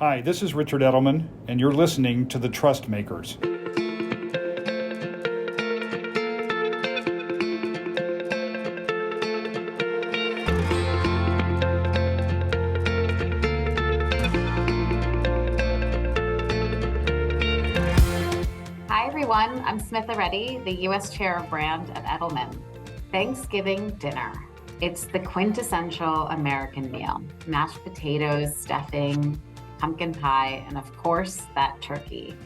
Hi, this is Richard Edelman, and you're listening to The Trust Makers. Hi, everyone. I'm Smita Reddy, the U.S. Chair of Brand at Edelman. Thanksgiving dinner. It's the quintessential American meal. Mashed potatoes, stuffing, pumpkin pie, and of course, that turkey.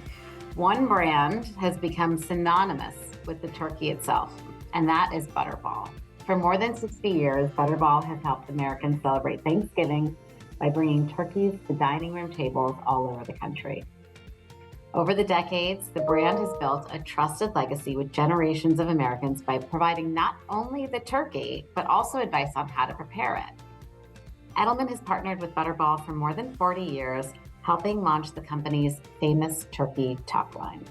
One brand has become synonymous with the turkey itself, and that is Butterball. For more than 60 years, Butterball has helped Americans celebrate Thanksgiving by bringing turkeys to dining room tables all over the country. Over the decades, the brand has built a trusted legacy with generations of Americans by providing not only the turkey, but also advice on how to prepare it. Edelman has partnered with Butterball for more than 40 years, helping launch the company's famous turkey talk line.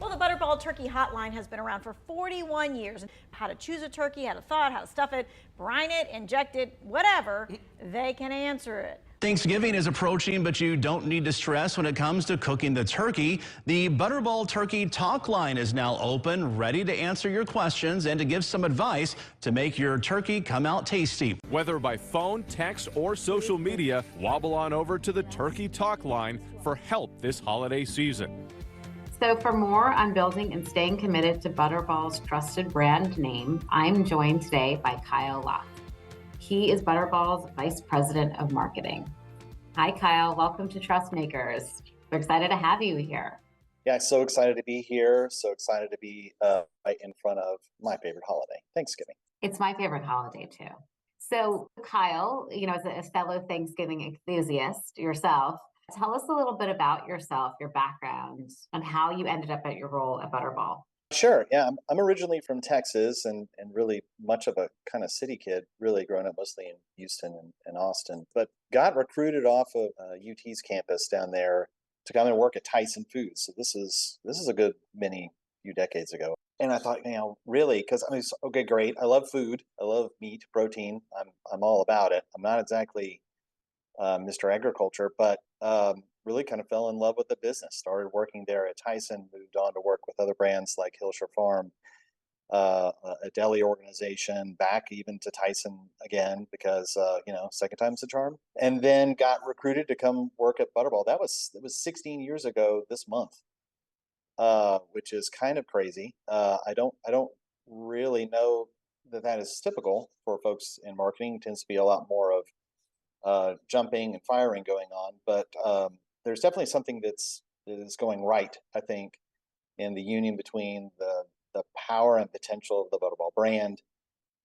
Well, the Butterball Turkey Hotline has been around for 41 years. How to choose a turkey, how to thaw it, how to stuff it, brine it, inject it, whatever, they can answer it. Thanksgiving is approaching, but you don't need to stress when it comes to cooking the turkey. The Butterball Turkey Talk Line is now open, ready to answer your questions and to give some advice to make your turkey come out tasty. Whether by phone, text, or social media, wobble on over to the Turkey Talk Line for help this holiday season. So for more on building and staying committed to Butterball's trusted brand name, I'm joined today by Kyle Locke. He is Butterball's Vice President of Marketing. Hi, Kyle. Welcome to Trust Makers. We're excited to have you here. Yeah, so excited to be here. So excited to be right in front of my favorite holiday, Thanksgiving. It's my favorite holiday, too. So, Kyle, as a fellow Thanksgiving enthusiast yourself, tell us a little bit about yourself, your background, and how you ended up at your role at Butterball. Sure. Yeah, I'm originally from Texas and really much of a kind of city kid, really growing up mostly in Houston and Austin, but got recruited off of UT's campus down there to come and work at Tyson Foods. So this is a good few decades ago. And I thought, really, because okay, great. I love food. I love meat, protein. I'm all about it. I'm not exactly Mr. Agriculture, but really kind of fell in love with the business. Started working there at Tyson, moved on to work with other brands like Hillshire Farm, a deli organization, back even to Tyson again because second time's the charm. And then got recruited to come work at Butterball. It was 16 years ago this month, which is kind of crazy. I don't really know that is typical for folks in marketing. It tends to be a lot more of jumping and firing going on, but there's definitely something that is going right, I think, in the union between the power and potential of the Butterball brand,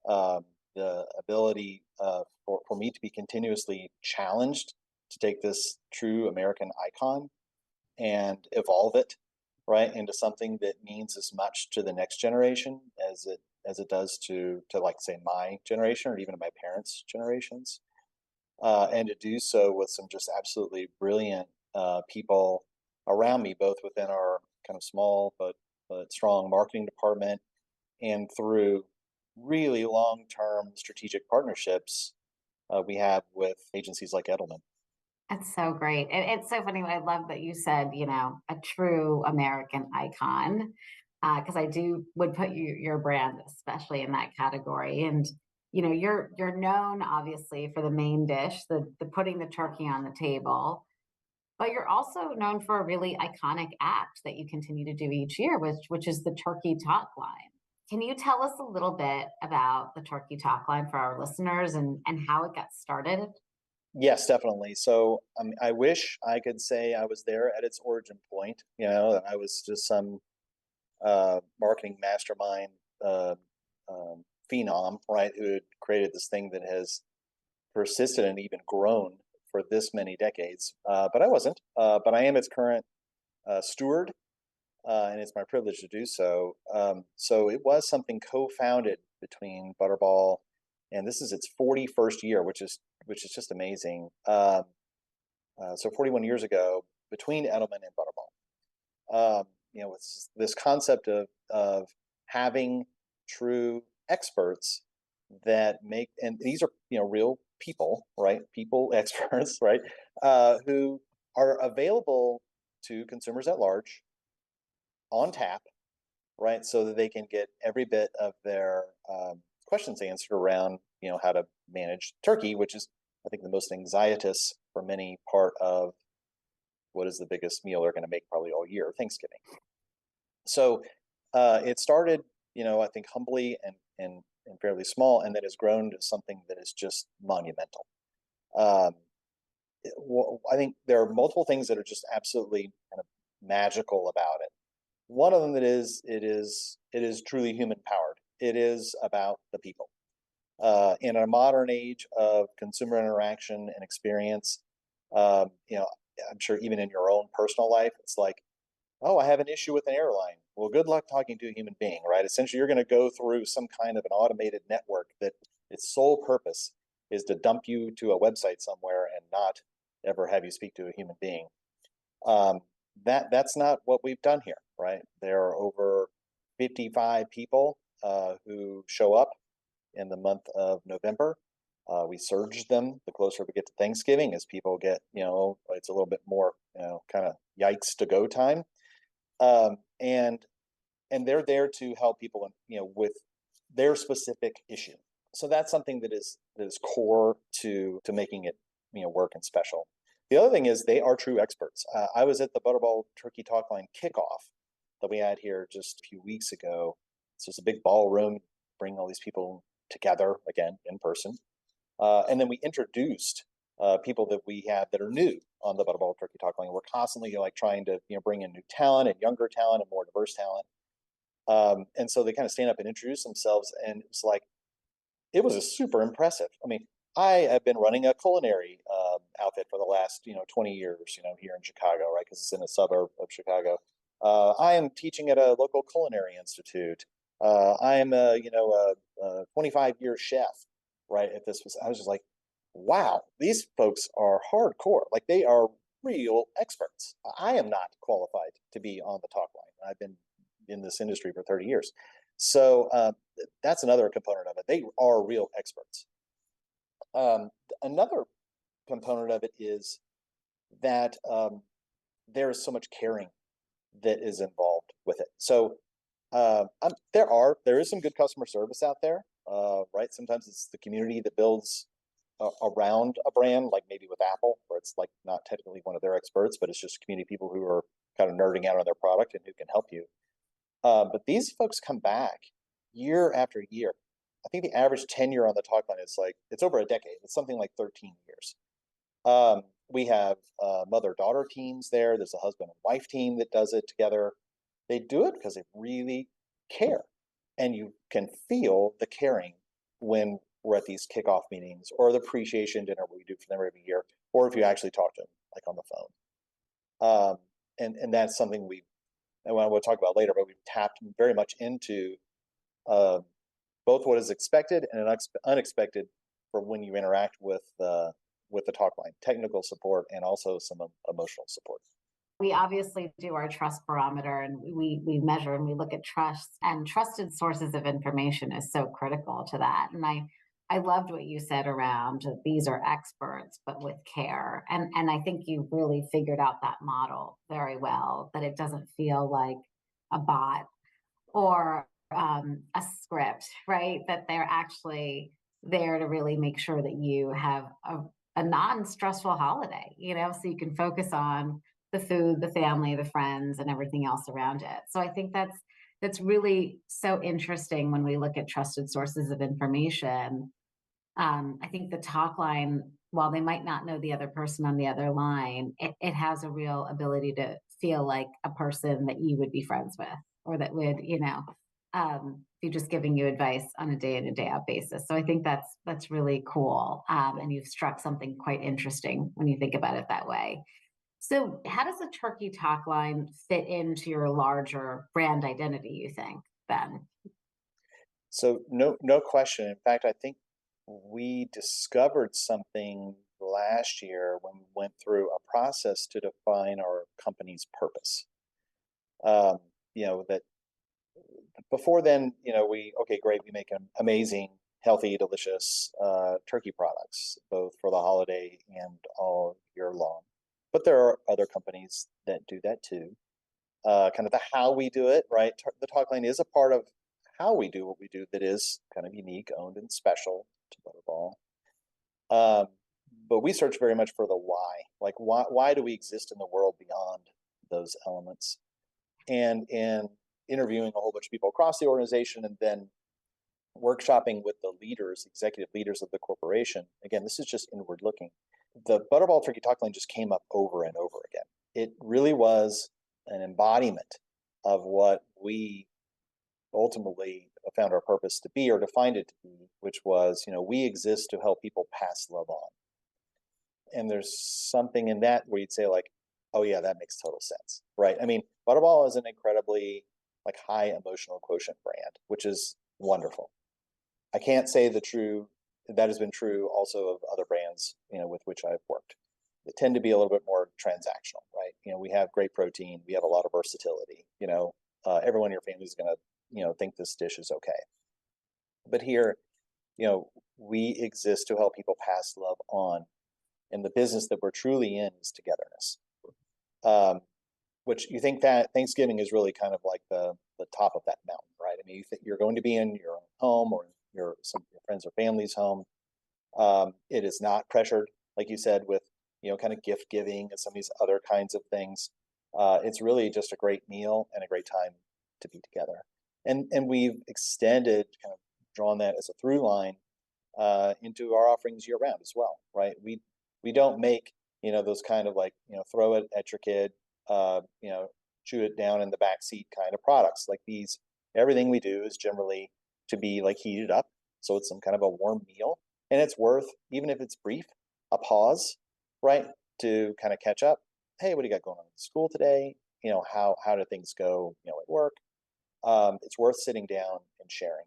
the ability for me to be continuously challenged to take this true American icon and evolve it right into something that means as much to the next generation as it does to like say my generation or even my parents' generations. And to do so with some just absolutely brilliant people around me, both within our kind of small but strong marketing department and through really long-term strategic partnerships we have with agencies like Edelman. That's so great. And it's so funny. I love that you said, a true American icon, because I would put your brand especially in that category. And you're known obviously for the main dish, the putting the turkey on the table, but you're also known for a really iconic act that you continue to do each year, which is the Turkey Talk Line. Can you tell us a little bit about the Turkey Talk Line for our listeners and how it got started? Yes, definitely. So I wish I could say I was there at its origin point, that I was just some marketing mastermind phenom, right, who had created this thing that has persisted and even grown for this many decades. But I wasn't. But I am its current steward, and it's my privilege to do so. So it was something co-founded between Butterball, and this is its 41st year, which is just amazing. So 41 years ago, between Edelman and Butterball, it's this concept of having true experts that and these are real people, right? People experts, right? Who are available to consumers at large on tap, right? So that they can get every bit of their questions answered around, how to manage turkey, which is, I think, the most anxietous for many part of what is the biggest meal they're going to make probably all year, Thanksgiving. So it started, I think humbly and fairly small, and then has grown to something that is just monumental. I think there are multiple things that are just absolutely kind of magical about it. One of them that it is truly human powered. It is about the people. In a modern age of consumer interaction and experience, I'm sure even in your own personal life, it's like, oh, I have an issue with an airline. Well, good luck talking to a human being, right? Essentially, you're going to go through some kind of an automated network that its sole purpose is to dump you to a website somewhere and not ever have you speak to a human being. That's not what we've done here, right? There are over 55 people who show up in the month of November. We surge them the closer we get to Thanksgiving as people get, it's a little bit more, kind of yikes to go time. And they're there to help people, with their specific issue. So that's something that is core to making it, work and special. The other thing is they are true experts. I was at the Butterball Turkey Talk Line kickoff that we had here just a few weeks ago. So it's a big ballroom, bring all these people together again in person. And then we introduced people that we have that are new on the Butterball Turkey Talk Line. We're constantly trying to bring in new talent and younger talent and more diverse talent. And so they kind of stand up and introduce themselves, and it's like, it was a super impressive. I mean, I have been running a culinary outfit for the last 20 years, here in Chicago, right? Because it's in a suburb of Chicago. I am teaching at a local culinary institute. I am a 25-year chef, right? I was just like, wow, these folks are hardcore. Like, they are real experts. I am not qualified to be on the talk line. I've been in this industry for 30 years. So that's another component of it. They are real experts. Another component of it is that there is so much caring that is involved with it. So there is some good customer service out there, right? Sometimes it's the community that builds around a brand, like maybe with Apple, where it's like not technically one of their experts, but it's just community people who are kind of nerding out on their product and who can help you. But these folks come back year after year. I think the average tenure on the talk line is it's over a decade. It's something like 13 years. We have mother-daughter teams there. There's a husband and wife team that does it together. They do it because they really care. And you can feel the caring when we're at these kickoff meetings or the appreciation dinner we do for them every year, or if you actually talk to them, like on the phone. And that's something we'll talk about later, but we've tapped very much into both what is expected and unexpected for when you interact with the talk line, technical support and also some emotional support. We obviously do our trust barometer, and we measure and we look at trust, and trusted sources of information is so critical to that. And I loved what you said around these are experts, but with care. And I think you really figured out that model very well, that it doesn't feel like a bot or a script, right? That they're actually there to really make sure that you have a non-stressful holiday, so you can focus on the food, the family, the friends, and everything else around it. So I think that's really so interesting when we look at trusted sources of information. I think the talk line, while they might not know the other person on the other line, it has a real ability to feel like a person that you would be friends with, or that would, be just giving you advice on a day in and day out basis. So I think that's really cool. And you've struck something quite interesting when you think about it that way. So how does the turkey talk line fit into your larger brand identity, you think, Ben? So no question. In fact, I think we discovered something last year when we went through a process to define our company's purpose. That before then, great, we make amazing, healthy, delicious turkey products, both for the holiday and all year long. but there are other companies that do that too. Kind of the how we do it, right? The talk line is a part of how we do what we do that is kind of unique, owned, and special to Butterball. But we search very much for the why. Like, why do we exist in the world beyond those elements? And in interviewing a whole bunch of people across the organization and then workshopping with the leaders, executive leaders of the corporation, again, this is just inward looking. The Butterball Turkey Talk Line just came up over and over again. It really was an embodiment of what we ultimately found our purpose to be, or defined it to be, which was, we exist to help people pass love on. And there's something in that where you'd say like, oh yeah, that makes total sense, right? I mean, Butterball is an incredibly like high emotional quotient brand, which is wonderful. I can't say that has been true also of other brands, with which I've worked. They tend to be a little bit more transactional, right? We have great protein, we have a lot of versatility. Everyone in your family is going to, think this dish is okay. But here, we exist to help people pass love on, and the business that we're truly in is togetherness. Which you think that Thanksgiving is really kind of like the top of that mountain, right? I mean, you think you're going to be in your own home or your friends or family's home. It is not pressured, like you said, with kind of gift giving and some of these other kinds of things. It's really just a great meal and a great time to be together. And we've extended, kind of drawn that as a through line into our offerings year round as well, right? We don't make those kind of like throw it at your kid, chew it down in the back seat kind of products. Like these, everything we do is generally to be like heated up, so it's some kind of a warm meal, and it's worth, even if it's brief, a pause, right, to kind of catch up. Hey, what do you got going on in school today? How do things go at work? It's worth sitting down and sharing.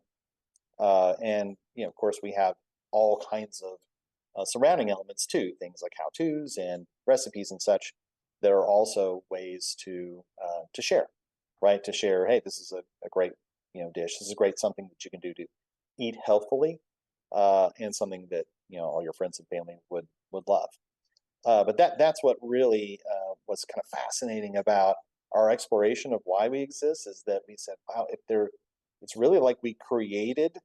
And of course, we have all kinds of surrounding elements too, things like how-tos and recipes and such, that are also ways to share, right? To share, hey, this is a great dish. This is a great something that you can do to eat healthfully, and something that all your friends and family would love. But that's what really was kind of fascinating about our exploration of why we exist, is that we said, wow, it's really like we created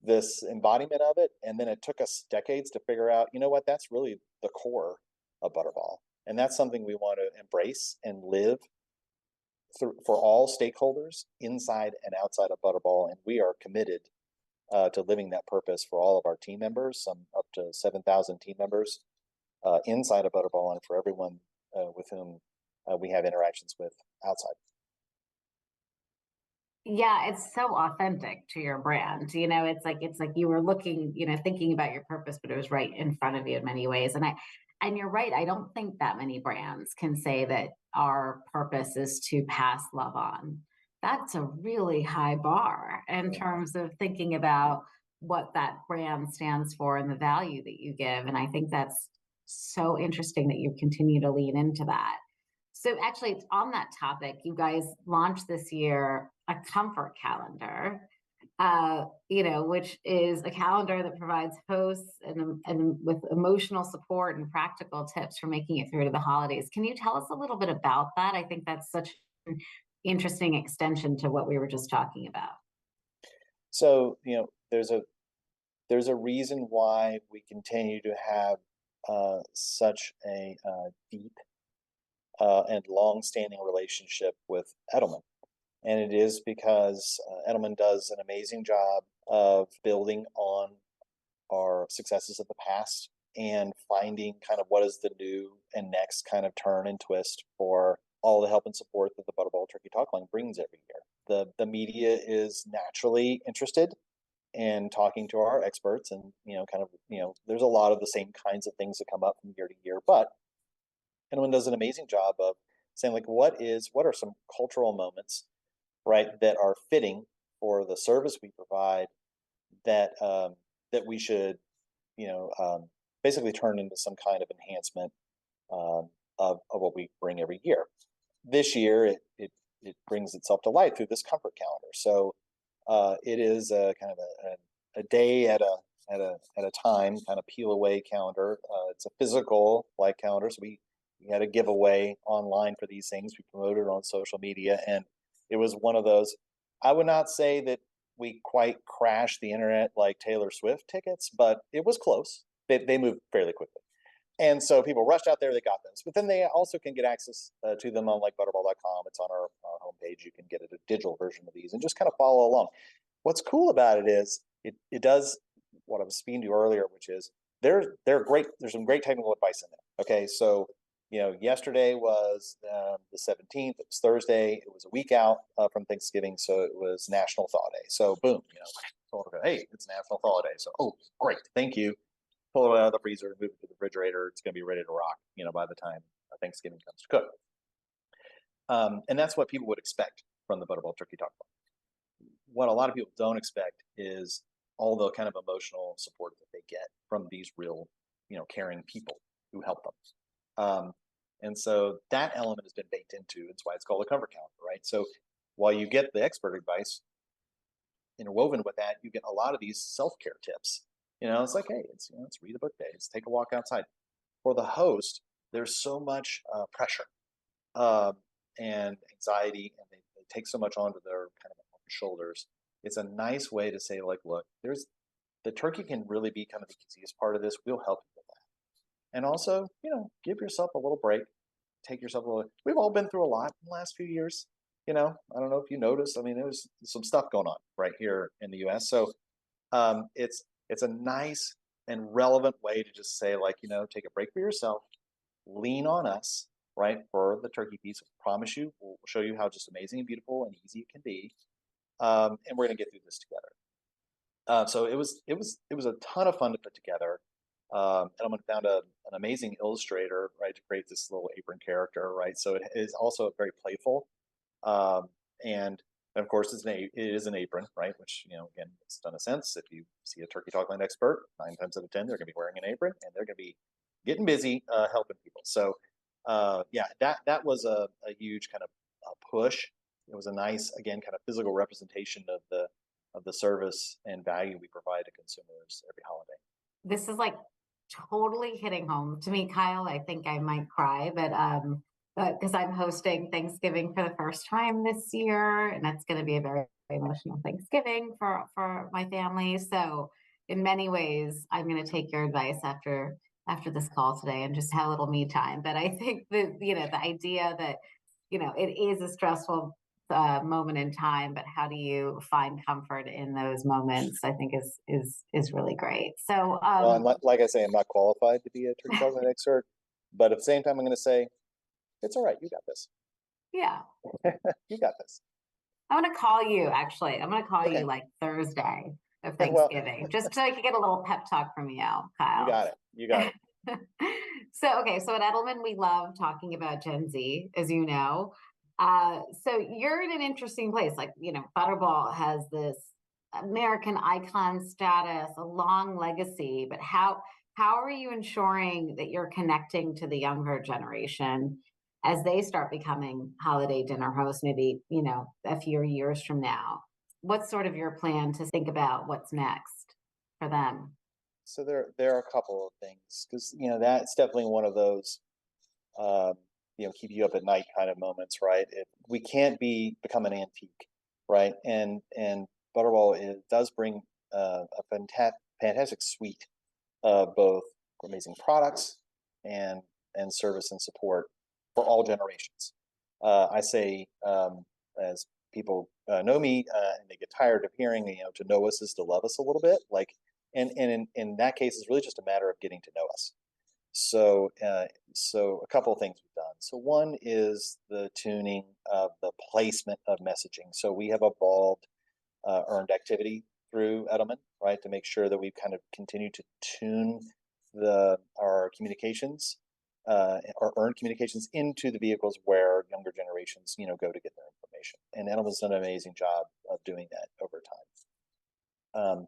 this embodiment of it, and then it took us decades to figure out, what, that's really the core of Butterball, and that's something we want to embrace and live for all stakeholders inside and outside of Butterball, and we are committed to living that purpose for all of our team members, some up to 7,000 team members inside of Butterball, and for everyone with whom we have interactions with outside. Yeah, it's so authentic to your brand. It's like you were looking, thinking about your purpose, but it was right in front of you in many ways. And you're right. I don't think that many brands can say that our purpose is to pass love on. That's a really high bar in terms of thinking about what that brand stands for and the value that you give. And I think that's so interesting that you continue to lean into that. So actually, on that topic, you guys launched this year a comfort calendar, which is a calendar that provides hosts and with emotional support and practical tips for making it through to the holidays. Can you tell us a little bit about that? I think that's such an interesting extension to what we were just talking about. So, there's a reason why we continue to have such a deep and long-standing relationship with Edelman. And it is because Edelman does an amazing job of building on our successes of the past and finding kind of what is the new and next kind of turn and twist for all the help and support that the Butterball Turkey Talk Line brings every year. The media is naturally interested in talking to our experts, and there's a lot of the same kinds of things that come up from year to year, but Edelman does an amazing job of saying, like, what are some cultural moments, right, that are fitting for the service we provide, that we should basically turn into some kind of enhancement of what we bring every year. This year it brings itself to light through this comfort calendar. So it is a kind of a day at a time kind of peel away calendar. It's a physical like calendar, so we We had a giveaway online for these things. We promoted it on social media, and it was one of those. I would not say that we quite crashed the internet like Taylor Swift tickets, but it was close. They moved fairly quickly. And so people rushed out there, they got those. But then they also can get access to them on like butterball.com. It's on our homepage. You can get a digital version of these and just kind of follow along. What's cool about it is it does what I was speaking to earlier, which is they're great. There's some great technical advice in there. Okay, so yesterday was the 17th. It was Thursday. It was a week out from Thanksgiving, so it was National Thaw Day. So boom, hey, it's National Thaw Day. So great, thank you. Pull it out of the freezer, move it to the refrigerator. It's going to be ready to rock, by the time Thanksgiving comes to cook. And that's what people would expect from the Butterball Turkey Talk Line. What a lot of people don't expect is all the kind of emotional support that they get from these real, caring people who help them. And so that element has been baked into. It's why it's called a comfort calendar, right? So while you get the expert advice interwoven with that, you get a lot of these self-care tips. It's like, hey, it's read a book day. It's take a walk outside. For the host, there's so much pressure and anxiety, and they take so much onto their kind of shoulders. It's a nice way to say, like, look, the turkey can really be kind of the easiest part of this. We'll help you with that. And also, give yourself a little break. Take yourself a little. We've all been through a lot in the last few years. I don't know if you noticed. I mean, there was some stuff going on right here in the U.S. So it's a nice and relevant way to just say, like, take a break for yourself, lean on us, right, for the turkey piece. I promise you, we'll show you how just amazing and beautiful and easy it can be, and we're going to get through this together. So it was a ton of fun to put together. Edelman found an amazing illustrator, right, to create this little apron character, right. So it is also very playful, and of course, it is an apron, right? Which, again, makes a ton of sense. If you see a turkey talk line expert, 9 times out of 10, they're going to be wearing an apron, and they're going to be getting busy helping people. So, that was a huge kind of push. It was a nice, again, kind of physical representation of the service and value we provide to consumers every holiday. This is like totally hitting home to me, Kyle. I think I might cry, but because I'm hosting Thanksgiving for the first time this year, and that's going to be a very emotional Thanksgiving for my family. So in many ways, I'm going to take your advice after this call today and just have a little me time. But I think that, the idea that, it is a stressful moment in time, but how do you find comfort in those moments, I think is really great. So, well, like I say, I'm not qualified to be a turkey talk line expert, but at the same time, I'm going to say, it's all right. You got this. Yeah. You got this. I'm going to call you, actually. I'm going to call Okay. you like Thursday of Well, Thanksgiving, just so I could get a little pep talk from you, Kyle. You got it. So at Edelman, we love talking about Gen Z, as you know. So you're in an interesting place. Like, Butterball has this American icon status, a long legacy, but how are you ensuring that you're connecting to the younger generation as they start becoming holiday dinner hosts, maybe, a few years from now? What's sort of your plan to think about what's next for them? So there are a couple of things, because that's definitely one of those keep you up at night kind of moments, right? We can't become an antique, right? And Butterball does bring a fantastic suite of both amazing products and service and support for all generations. I say, as people know me and they get tired of hearing, to know us is to love us a little bit, like. And in that case, it's really just a matter of getting to know us. So a couple of things we've done. So one is the tuning of the placement of messaging. So we have evolved earned activity through Edelman, right, to make sure that we've kind of continued to tune our communications, our earned communications into the vehicles where younger generations, go to get their information. And Edelman's done an amazing job of doing that over time.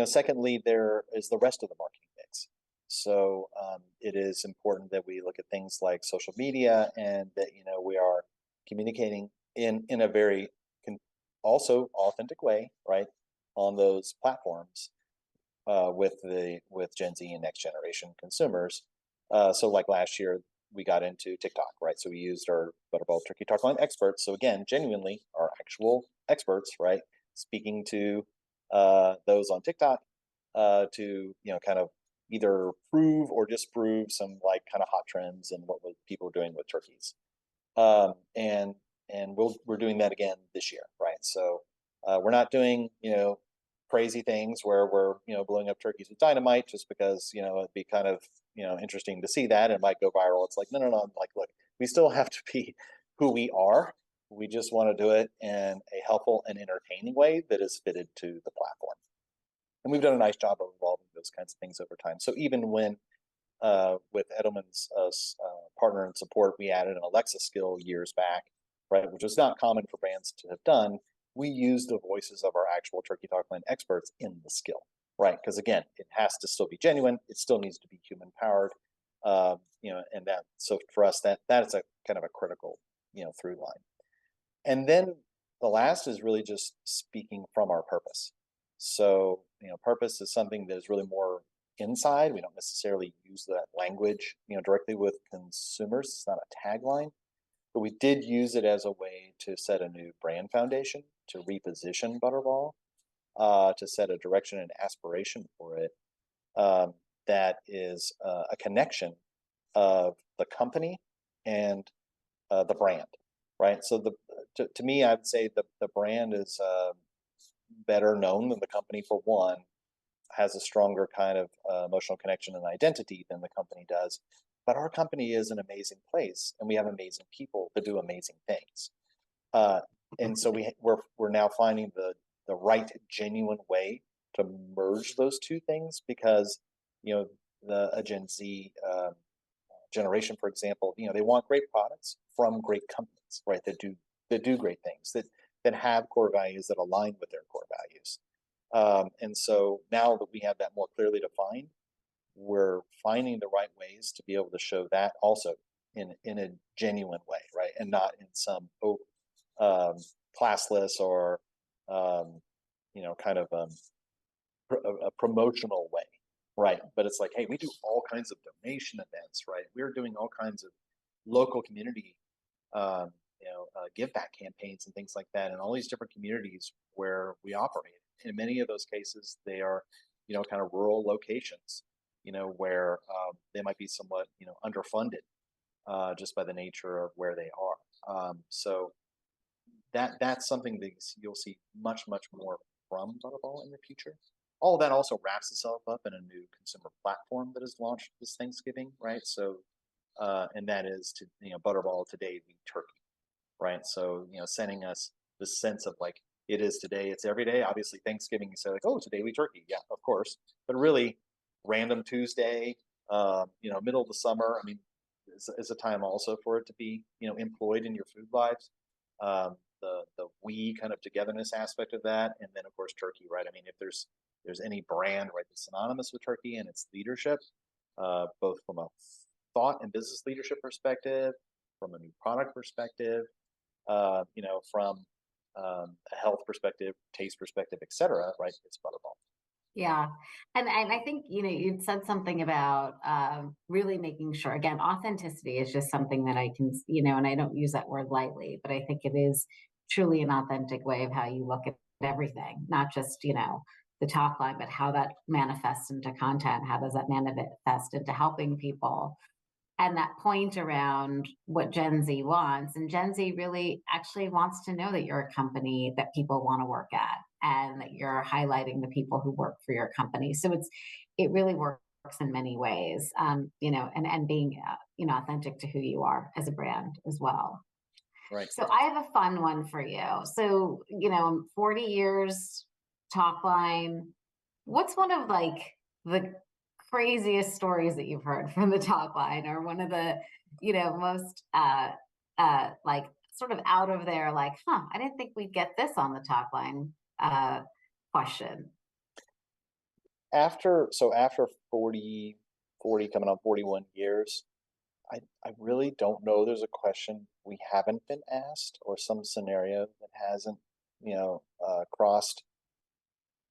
Secondly, there is the rest of the marketing mix. So it is important that we look at things like social media, and that we are communicating in a very also authentic way, right, on those platforms with Gen Z and next generation consumers. So like last year, we got into TikTok, right? So we used our Butterball Turkey Talk Line experts. So again, genuinely our actual experts, right? Speaking to those on TikTok to, kind of either prove or disprove some like kind of hot trends and what people were doing with turkeys. And we're doing that again this year, right? So we're not doing, crazy things where we're, blowing up turkeys with dynamite just because, it'd be kind of, interesting to see that and might go viral. It's like, no. Like, look, we still have to be who we are. We just want to do it in a helpful and entertaining way that is fitted to the platform. And we've done a nice job of evolving those kinds of things over time. So even when with Edelman's partner and support, we added an Alexa skill years back, right, which was not common for brands to have done. We use the voices of our actual Turkey Talk Line experts in the skill, right? Because again, it has to still be genuine. It still needs to be human powered, and that. So for us, that is a kind of a critical, through line. And then the last is really just speaking from our purpose. So, purpose is something that is really more inside. We don't necessarily use that language, directly with consumers. It's not a tagline, but we did use it as a way to set a new brand foundation, to reposition Butterball, to set a direction and aspiration for it that is a connection of the company and the brand, right? So to me, I would say the brand is better known than the company for one, has a stronger kind of emotional connection and identity than the company does. But our company is an amazing place, and we have amazing people that do amazing things. And so we're now finding the right, genuine way to merge those two things because a Gen Z generation, for example, they want great products from great companies, right? That do great things that have core values that align with their core values. And so now that we have that more clearly defined, we're finding the right ways to be able to show that also in a genuine way, right? And not in some classless or kind of a promotional way, right? But it's like, hey, we do all kinds of donation events, right? We're doing all kinds of local community give back campaigns and things like that in all these different communities where we operate. In many of those cases, they are, kind of rural locations, where they might be somewhat, underfunded just by the nature of where they are. So that's something that you'll see much, much more from Butterball in the future. All of that also wraps itself up in a new consumer platform that is launched this Thanksgiving, right? So, and that is Butterball Today We Turkey, right? So, sending us the sense of like, it is today, it's every day. Obviously, Thanksgiving, you say like, oh, today we turkey. Yeah, of course. But really, random Tuesday, middle of the summer, I mean, is a time also for it to be, employed in your food lives. The we kind of togetherness aspect of that. And then, of course, turkey, right? I mean, if there's any brand, right, that's synonymous with turkey and its leadership, both from a thought and business leadership perspective, from a new product perspective, from a health perspective, taste perspective, etc., right? It's Butterball. Yeah. And I think, you'd said something about really making sure, again, authenticity is just something that I can, and I don't use that word lightly, but I think it is truly an authentic way of how you look at everything, not just, the talk line, but how that manifests into content. How does that manifest into helping people? And that point around what Gen Z wants, and Gen Z really actually wants to know that you're a company that people want to work at and that you're highlighting the people who work for your company. So it really works in many ways, and being, authentic to who you are as a brand as well. Right. So I have a fun one for you. So, 40 years talk line. What's one of like the craziest stories that you've heard from the talk line, or one of the, most like sort of out of there, like, I didn't think we'd get this on the talk line question? After 40 coming on 41 years, I really don't know there's a question we haven't been asked or some scenario that hasn't, crossed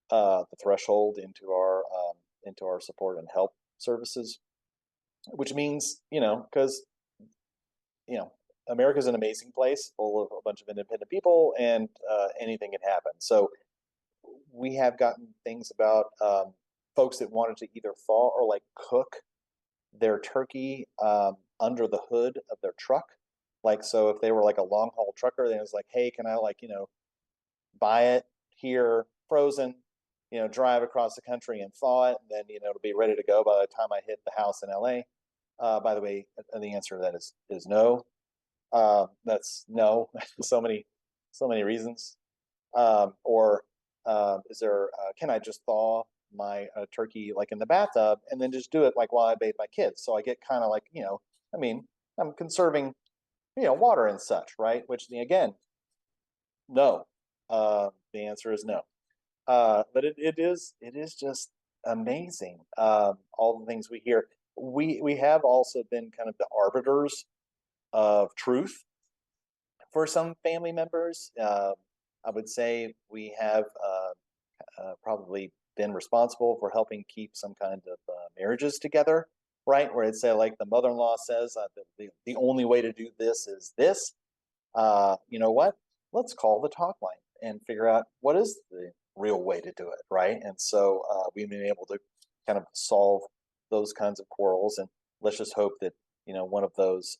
the threshold into our support and help services, which means, because America's an amazing place full of a bunch of independent people, and anything can happen. So we have gotten things about folks that wanted to either thaw or like cook their turkey under the hood of their truck. Like, so if they were like a long haul trucker, then it was like, hey, can I buy it here frozen, drive across the country and thaw it, and then, it'll be ready to go by the time I hit the house in LA. By the way, the answer to that is no. That's no. so many reasons. Or is there? Can I just thaw my turkey like in the bathtub and then just do it like while I bathe my kids? So I get kind of like I'm conserving water and such, right? Which again, no. The answer is no. But it is just amazing. All the things we hear. We have also been kind of the arbiters of truth for some family members. I would say we have probably been responsible for helping keep some kind of marriages together, right? Where it's say like the mother-in-law says the only way to do this is this. You know what? Let's call the talk line and figure out what is the real way to do it, right? And so we've been able to kind of solve those kinds of quarrels, and let's just hope that one of those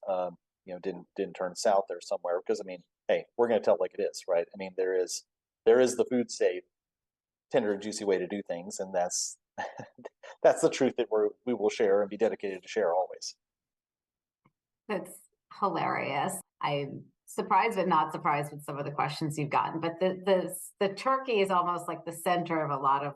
didn't turn south there somewhere, because hey, we're going to tell it like it is, right? There is the food safe, tender and juicy way to do things, and that's that's the truth that we will share and be dedicated to share always. That's hilarious. I'm surprised but not surprised with some of the questions you've gotten. But the turkey is almost like the center of a lot of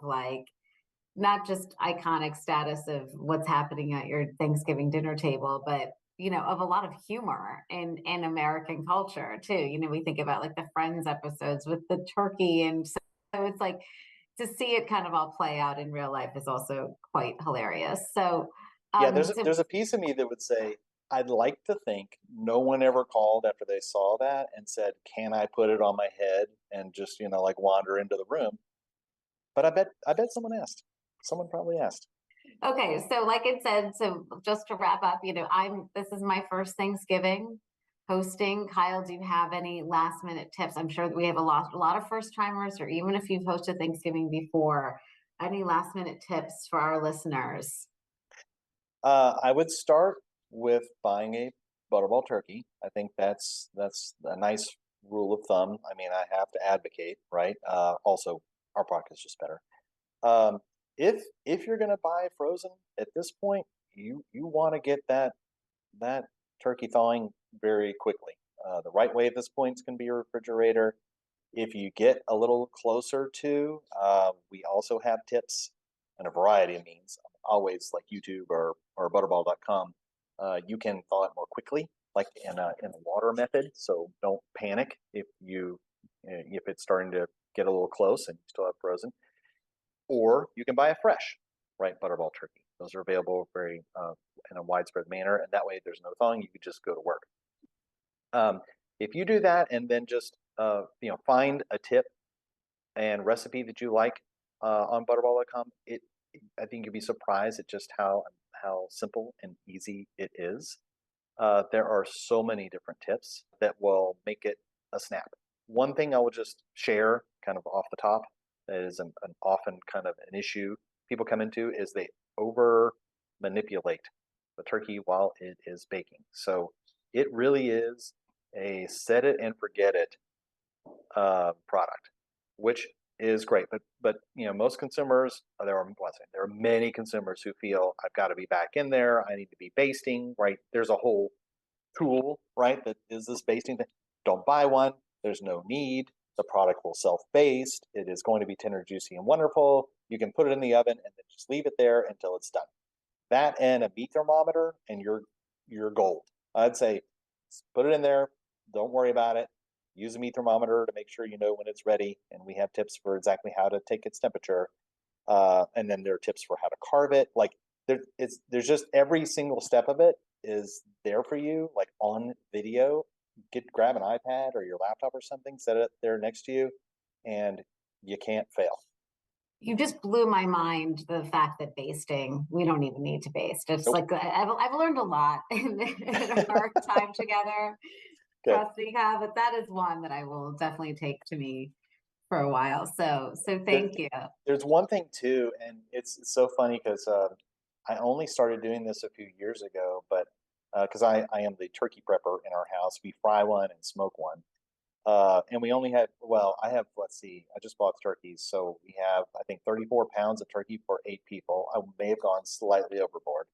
not just iconic status of what's happening at your Thanksgiving dinner table, but of a lot of humor in American culture too. We think about like the Friends episodes with the turkey, and so it's like to see it kind of all play out in real life is also quite hilarious. So yeah, there's a piece of me that would say I'd like to think no one ever called after they saw that and said, "Can I put it on my head?" and just wander into the room. But I bet someone asked. Someone probably asked. Okay, so like I said, so just to wrap up, this is my first Thanksgiving hosting. Kyle, do you have any last minute tips? I'm sure that we have a lot of first timers, or even if you've hosted Thanksgiving before, any last minute tips for our listeners? I would start with buying a Butterball turkey. I think that's a nice rule of thumb. I have to advocate, right? Also, our product is just better. If you're going to buy frozen at this point, you want to get that turkey thawing very quickly. The right way at this point is going to be your refrigerator. If you get a little closer to, we also have tips and a variety of means. Always like YouTube or Butterball.com. You can thaw it more quickly, like in a water method. So don't panic if it's starting to get a little close and you still have frozen. Or you can buy a fresh, right, Butterball turkey. Those are available very in a widespread manner, and that way there's no thawing. You can just go to work. If you do that and then just find a tip and recipe that you like on Butterball.com, I think you'd be surprised at just how simple and easy it is. There are so many different tips that will make it a snap. One thing I will just share kind of off the top that is an often kind of an issue people come into is they over manipulate the turkey while it is baking. So it really is a set it and forget it product, which is great. But most consumers, there are many consumers who feel I've got to be back in there. I need to be basting, right? There's a whole tool, right? That is this basting thing. Don't buy one. There's no need. The product will self-baste. It is going to be tender, juicy, and wonderful. You can put it in the oven and then just leave it there until it's done. That and a meat thermometer, and you're gold. I'd say put it in there. Don't worry about it. Use a meat thermometer to make sure you know when it's ready. And we have tips for exactly how to take its temperature. And then there are tips for how to carve it. Like there's just every single step of it is there for you, like on video. Grab an iPad or your laptop or something, set it there next to you, and you can't fail. You just blew my mind, the fact that basting, we don't even need to baste. It's Nope. like, I've learned a lot in our time together. Good. Trust me, Kat, but that is one that I will definitely take to me for a while. So thank you. There's one thing too, and it's so funny because I only started doing this a few years ago, but because I am the turkey prepper in our house, we fry one and smoke one. And we only had, well, I have, let's see, I just bought turkeys. So we have, I think, 34 pounds of turkey for 8 people. I may have gone slightly overboard.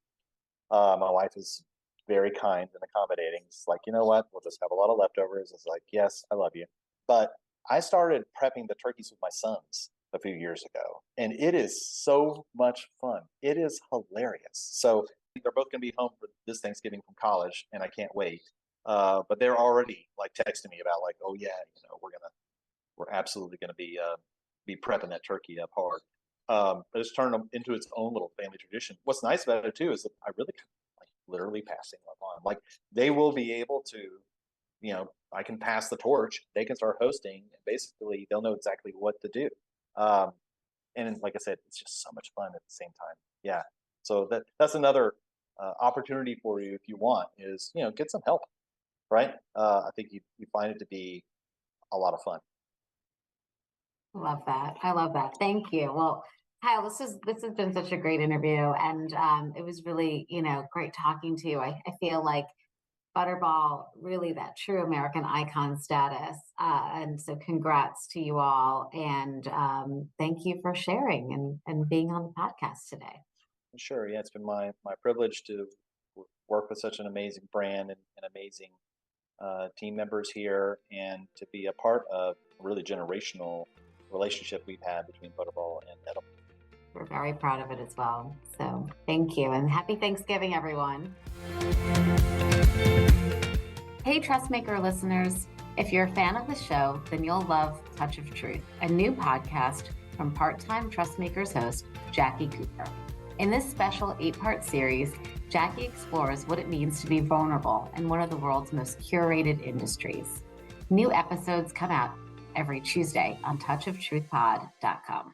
My wife is very kind and accommodating. It's like, you know what? We'll just have a lot of leftovers. It's like, yes, I love you. But I started prepping the turkeys with my sons a few years ago, and it is so much fun. It is hilarious. So they're both going to be home for this Thanksgiving from college, and I can't wait. But they're already like texting me about like, oh yeah, we're absolutely gonna be prepping that turkey up hard. But it's turned them into its own little family tradition. What's nice about it too is that I really like literally passing them on. Like they will be able to, I can pass the torch. They can start hosting, and basically they'll know exactly what to do. And like I said, it's just so much fun at the same time. Yeah. So that's another opportunity for you if you want is get some help. Right? I think you find it to be a lot of fun. Love that. I love that. Thank you. Well, Kyle, this has been such a great interview, and it was really, great talking to you. I feel like Butterball, really that true American icon status. And so congrats to you all. And thank you for sharing and being on the podcast today. Sure. Yeah, it's been my privilege to work with such an amazing brand and amazing team members here, and to be a part of a really generational relationship we've had between Butterball and Edelman. We're very proud of it as well. So thank you, and happy Thanksgiving, everyone. Hey, Trustmaker listeners, if you're a fan of the show, then you'll love Touch of Truth, a new podcast from part-time Trustmakers host, Jackie Cooper. In this special 8-part series, Jackie explores what it means to be vulnerable in one of the world's most curated industries. New episodes come out every Tuesday on touchoftruthpod.com.